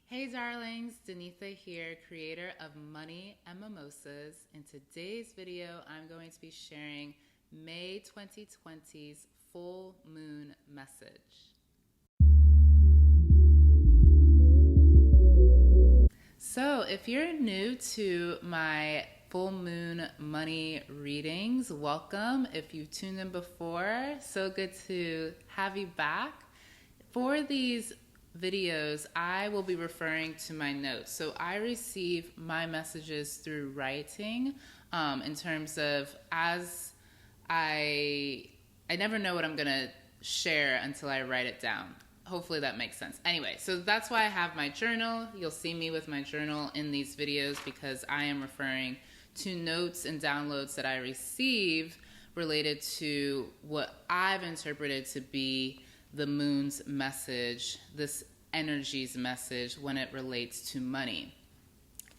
Hey darlings, Danetha here, creator of Money Mimosas. In today's video, I'm going to be sharing May 2020's full moon message. So if you're new to my full moon money readings, welcome. If you've tuned in before, so good to have you back. For these videos, I will be referring to my notes. So I receive my messages through writing, in terms of as I never know what I'm gonna share until I write it down. Hopefully that makes sense. Anyway, so that's why I have my journal. You'll see me with my journal in these videos because I am referring to notes and downloads that I receive related to what I've interpreted to be the moon's message, this energy's message when it relates to money.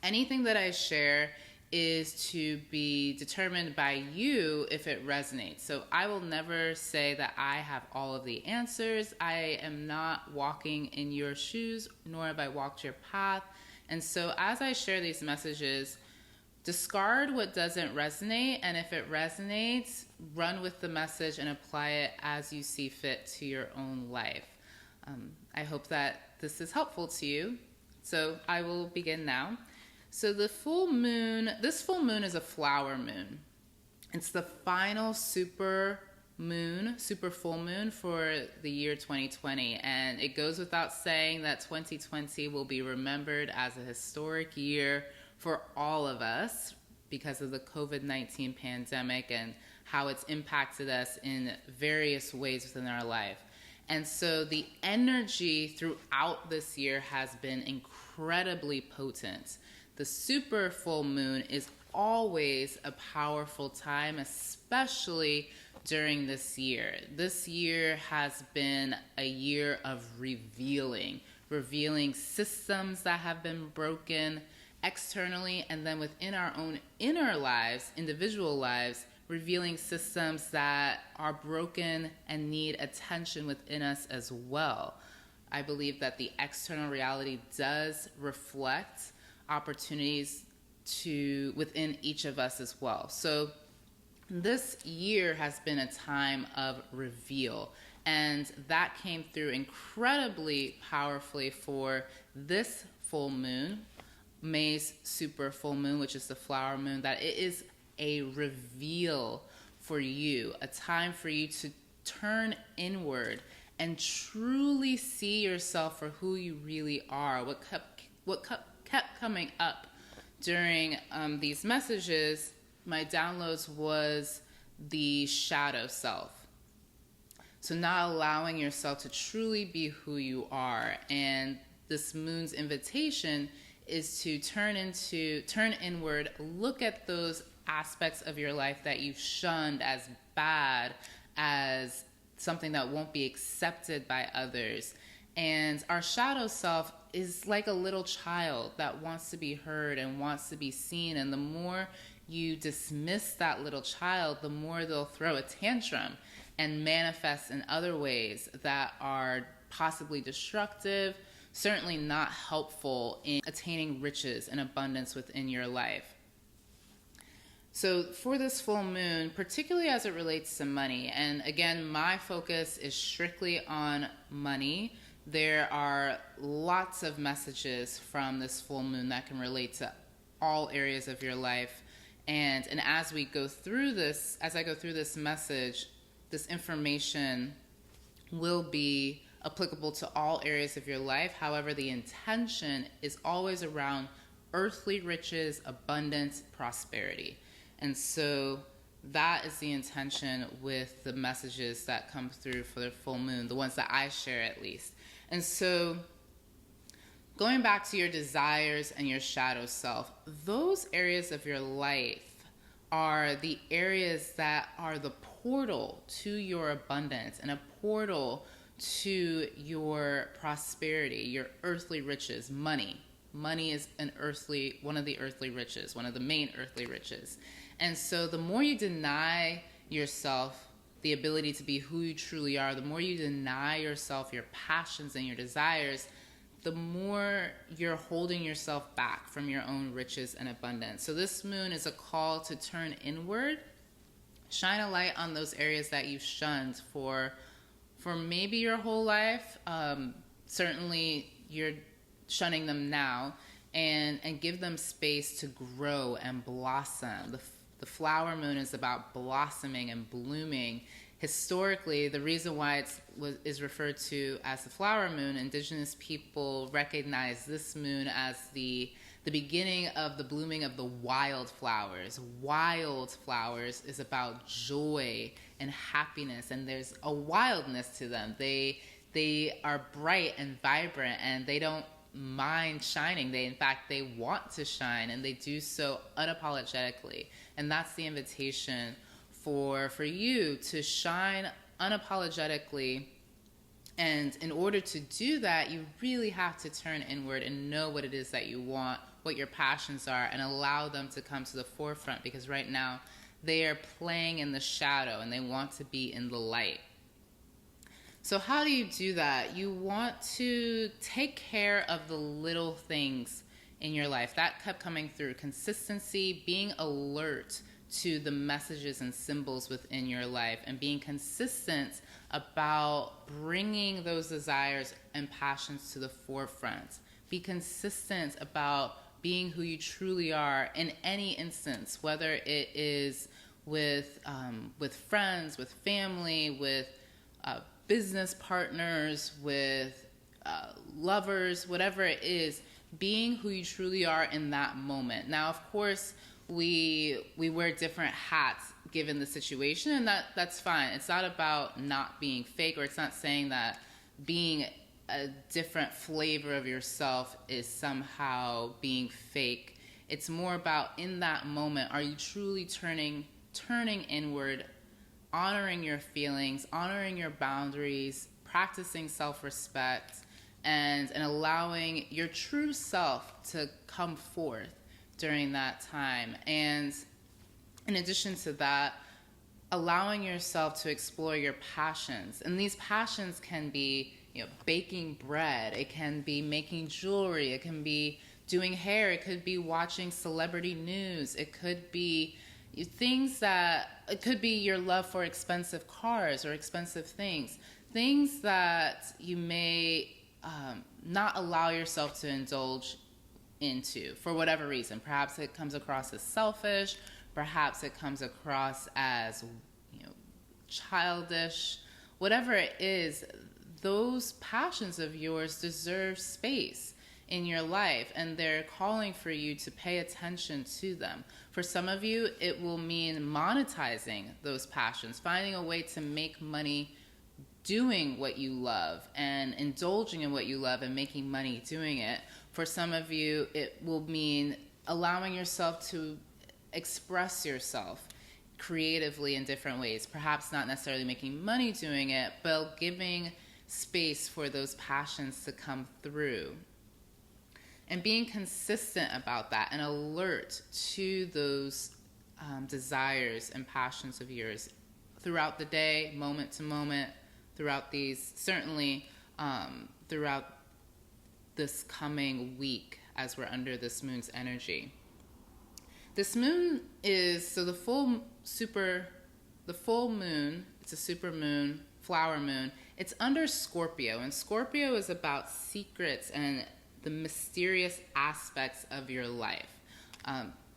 Anything that I share is to be determined by you if it resonates. So I will never say that I have all of the answers. I am not walking in your shoes, nor have I walked your path. And so as I share these messages, discard what doesn't resonate, and if it resonates, run with the message and apply it as you see fit to your own life. I hope that this is helpful to you. So I will begin now. So this full moon is a flower moon. It's the final super full moon for the year 2020. And it goes without saying that 2020 will be remembered as a historic year for all of us because of the COVID-19 pandemic and how it's impacted us in various ways within our life. And so the energy throughout this year has been incredibly potent. The super full moon is always a powerful time, especially during this year. This year has been a year of revealing systems that have been broken externally, and then within our own inner lives, individual lives, revealing systems that are broken and need attention within us as well. I believe that the external reality does reflect opportunities within each of us as well. So this year has been a time of reveal, and that came through incredibly powerfully for this full moon, May's super full moon, which is the flower moon, that it is a reveal for you, a time for you to turn inward and truly see yourself for who you really are. What kept coming up during these messages, my downloads, was the shadow self. So not allowing yourself to truly be who you are. And this moon's invitation is to turn inward, look at those aspects of your life that you've shunned as bad, as something that won't be accepted by others. And our shadow self is like a little child that wants to be heard and wants to be seen. And the more you dismiss that little child, the more they'll throw a tantrum and manifest in other ways that are possibly destructive, certainly not helpful in attaining riches and abundance within your life. So for this full moon, particularly as it relates to money, and again, my focus is strictly on money. There are lots of messages from this full moon that can relate to all areas of your life. And as I go through this message, this information will be applicable to all areas of your life. However, the intention is always around earthly riches, abundance, prosperity. And so that is the intention with the messages that come through for the full moon, the ones that I share at least. And so going back to your desires and your shadow self, those areas of your life are the areas that are the portal to your abundance and a portal to your prosperity, your earthly riches, money. Money is one of the earthly riches, one of the main earthly riches. And so the more you deny yourself the ability to be who you truly are, the more you deny yourself your passions and your desires, the more you're holding yourself back from your own riches and abundance. So this moon is a call to turn inward, shine a light on those areas that you've shunned for maybe your whole life. Certainly you're shunning them now, and give them space to grow and blossom. The flower moon is about blossoming and blooming. Historically, the reason why it is referred to as the flower moon, indigenous people recognize this moon as the beginning of the blooming of the wild flowers. Wild flowers is about joy and happiness, and there's a wildness to them. They are bright and vibrant, and they don't mind shining. In fact, they want to shine, and they do so unapologetically. And that's the invitation for you to shine unapologetically. And in order to do that, you really have to turn inward and know what it is that you want, what your passions are, and allow them to come to the forefront, because right now they are playing in the shadow and they want to be in the light. So how do you do that? You want to take care of the little things in your life. That kept coming through. Consistency, being alert to the messages and symbols within your life, and being consistent about bringing those desires and passions to the forefront. Be consistent about being who you truly are in any instance, whether it is with friends, with family, with business partners, with lovers, whatever it is, being who you truly are in that moment. Now, of course, we wear different hats given the situation, and that's fine. It's not about not being fake, or it's not saying that being a different flavor of yourself is somehow being fake. It's more about, in that moment, are you truly turning inward, honoring your feelings, honoring your boundaries, practicing self-respect, and allowing your true self to come forth during that time. And in addition to that, allowing yourself to explore your passions. And these passions can be, baking bread, it can be making jewelry, it can be doing hair, it could be watching celebrity news, it could be it could be your love for expensive cars or expensive things that you may not allow yourself to indulge into for whatever reason. Perhaps it comes across as selfish, perhaps it comes across as childish. Whatever it is, those passions of yours deserve space in your life, and they're calling for you to pay attention to them. For some of you, it will mean monetizing those passions, finding a way to make money doing what you love and indulging in what you love and making money doing it. For some of you, it will mean allowing yourself to express yourself creatively in different ways, perhaps not necessarily making money doing it, but giving space for those passions to come through. And being consistent about that and alert to those desires and passions of yours throughout the day, moment to moment, throughout this coming week as we're under this moon's energy. This moon is, the full moon, it's a supermoon, flower moon. It's under Scorpio, and Scorpio is about secrets and the mysterious aspects of your life,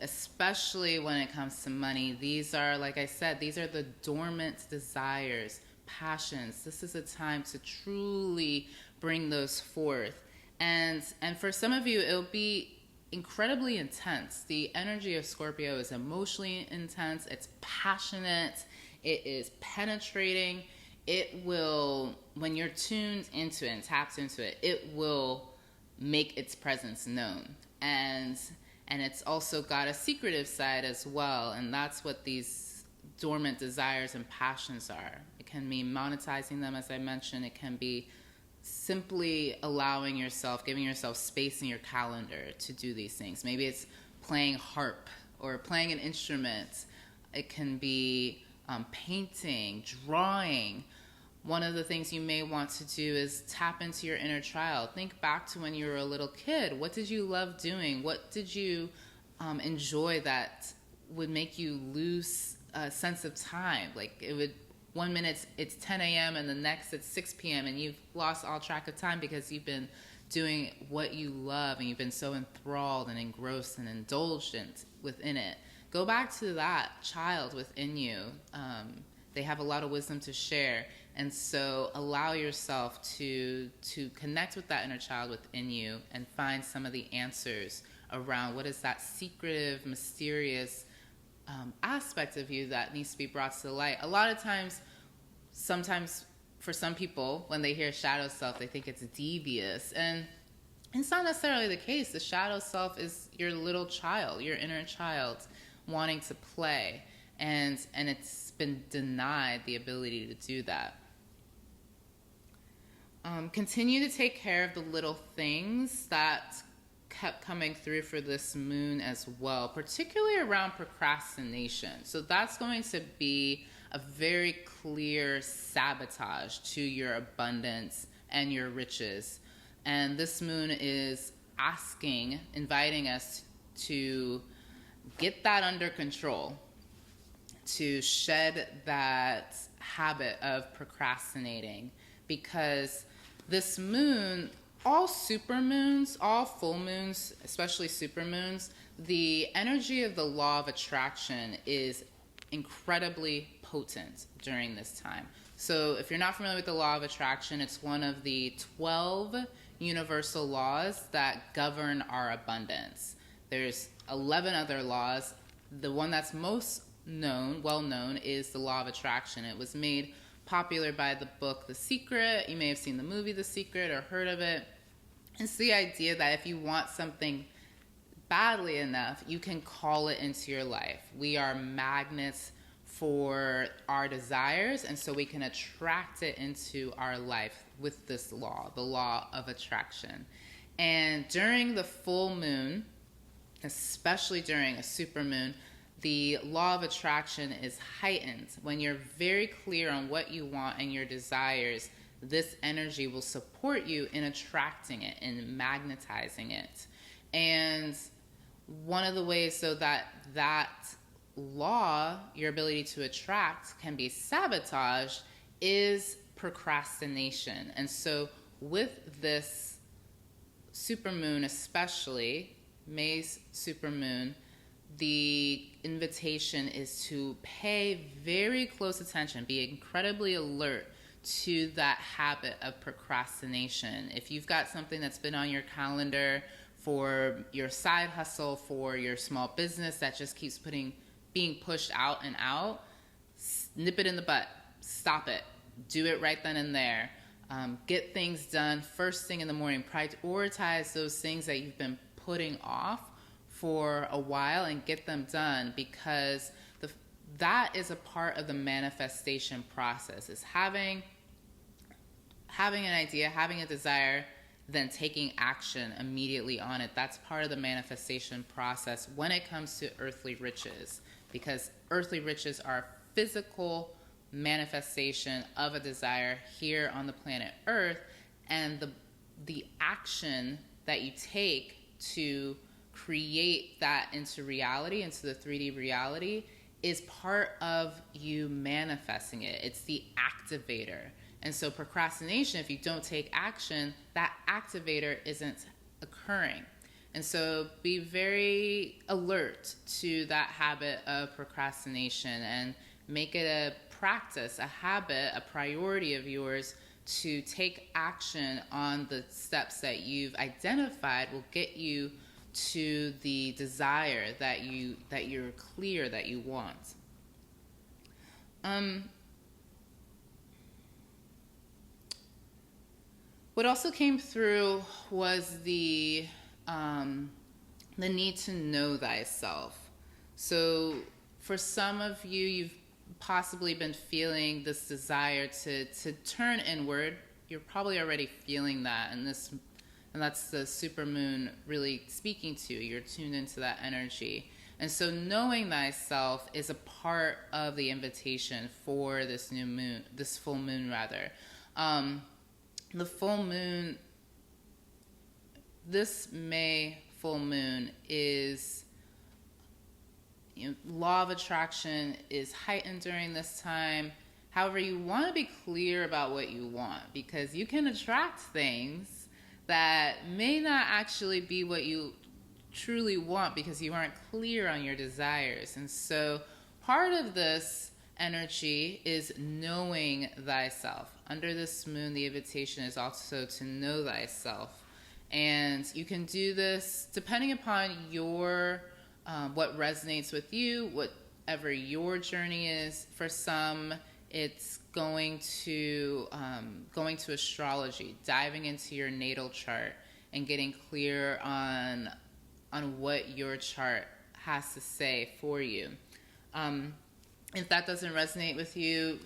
especially when it comes to money. These are, like I said, these are the dormant desires, passions. This is a time to truly bring those forth. And for some of you, it'll be incredibly intense. The energy of Scorpio is emotionally intense. It's passionate. It is penetrating. It will, when you're tuned into it and tapped into it, it will make its presence known. And it's also got a secretive side as well. And that's what these dormant desires and passions are. It can mean monetizing them, as I mentioned. It can be simply allowing yourself, giving yourself space in your calendar to do these things. Maybe it's playing harp or playing an instrument. It can be painting, drawing, one of the things you may want to do is tap into your inner child. Think back to when you were a little kid. What did you love doing? What did you enjoy that would make you lose a sense of time? Like it would, 1 minute it's 10 a.m. and the next it's 6 p.m. and you've lost all track of time because you've been doing what you love and you've been so enthralled and engrossed and indulgent within it. Go back to that child within you. They have a lot of wisdom to share. And so allow yourself to connect with that inner child within you and find some of the answers around what is that secretive, mysterious aspect of you that needs to be brought to the light. A lot of times, sometimes for some people, when they hear shadow self, they think it's devious. And it's not necessarily the case. The shadow self is your little child, your inner child wanting to play. And it's been denied the ability to do that. Continue to take care of the little things that kept coming through for this moon as well, particularly around procrastination. So that's going to be a very clear sabotage to your abundance and your riches. And this moon is inviting us to get that under control, to shed that habit of procrastinating, because this moon, all supermoons, all full moons, especially supermoons, the energy of the law of attraction is incredibly potent during this time. So if you're not familiar with the law of attraction, it's one of the 12 universal laws that govern our abundance. There's 11 other laws. The one that's most well known is the law of attraction. It was made popular by the book The Secret. You may have seen the movie The Secret or heard of it. It's the idea that if you want something badly enough, you can call it into your life. We are magnets for our desires, and so we can attract it into our life with this law, the law of attraction. And during the full moon, especially during a supermoon, the law of attraction is heightened. When you're very clear on what you want and your desires, this energy will support you in attracting it and magnetizing it. And one of the ways so that law, your ability to attract, can be sabotaged is procrastination. And so with this supermoon, especially May's supermoon, the invitation is to pay very close attention, be incredibly alert to that habit of procrastination. If you've got something that's been on your calendar for your side hustle, for your small business that just keeps being pushed out and out, nip it in the butt, stop it, do it right then and there. Get things done first thing in the morning. Prioritize those things that you've been putting off for a while and get them done, because that is a part of the manifestation process, is having an idea, having a desire, then taking action immediately on it. That's part of the manifestation process when it comes to earthly riches, because earthly riches are physical manifestation of a desire here on the planet Earth, and the action that you take to create that into reality, into the 3D reality, is part of you manifesting it. It's the activator. And so procrastination, if you don't take action, that activator isn't occurring. And so be very alert to that habit of procrastination and make it a practice, a habit, a priority of yours to take action on the steps that you've identified will get you to the desire that you're clear that you want. What also came through was the need to know thyself. So for some of you, you've possibly been feeling this desire to turn inward. You're probably already feeling that, and that's the supermoon really speaking to you. You're tuned into that energy. And so knowing thyself is a part of the invitation for this new moon, this full moon rather. The full moon, this May full moon is, law of attraction is heightened during this time. However, you want to be clear about what you want, because you can attract things that may not actually be what you truly want because you aren't clear on your desires. And so part of this energy is knowing thyself. Under this moon, the invitation is also to know thyself. And you can do this depending upon your what resonates with you, whatever your journey is. For some, it's going to astrology, diving into your natal chart and getting clear on what your chart has to say for you. If that doesn't resonate with you,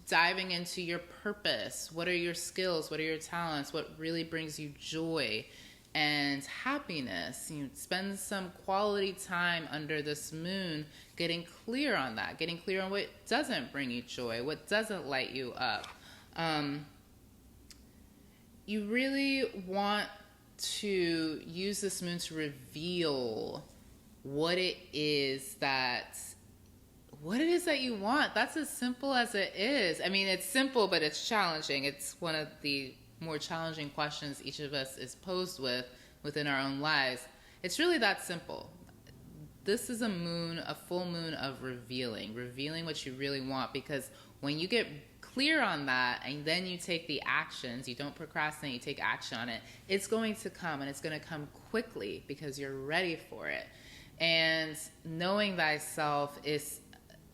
diving into your purpose. What are your skills? What are your talents? What really brings you joy and happiness? Spend some quality time under this moon getting clear on that, getting clear on what doesn't bring you joy, what doesn't light you up. You really want to use this moon to reveal what it is that you want. That's as simple as it is. I mean, it's simple, but it's challenging. It's one of the more challenging questions each of us is posed within our own lives. It's really that simple. This is a full moon of revealing what you really want, because when you get clear on that and then you take the actions, you don't procrastinate, you take action on it, it's going to come, and it's going to come quickly because you're ready for it. And knowing thyself is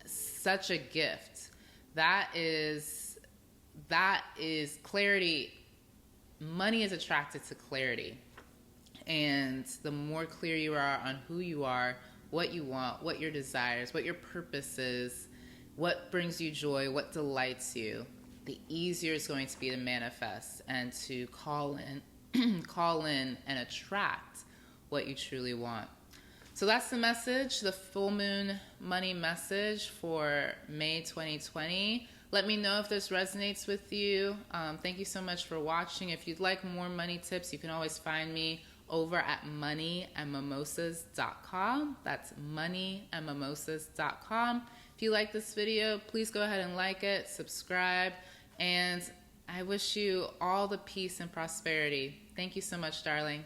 such a gift. That is clarity. Money is attracted to clarity. And the more clear you are on who you are, what you want, what your desires, what your purpose is, what brings you joy, what delights you, the easier it's going to be to manifest and to call in and attract what you truly want. So that's the message, the full moon money message for May 2020. Let me know if this resonates with you. Thank you so much for watching. If you'd like more money tips, you can always find me over at moneyandmimosas.com. That's moneyandmimosas.com. If you like this video, please go ahead and like it, subscribe, and I wish you all the peace and prosperity. Thank you so much, darling.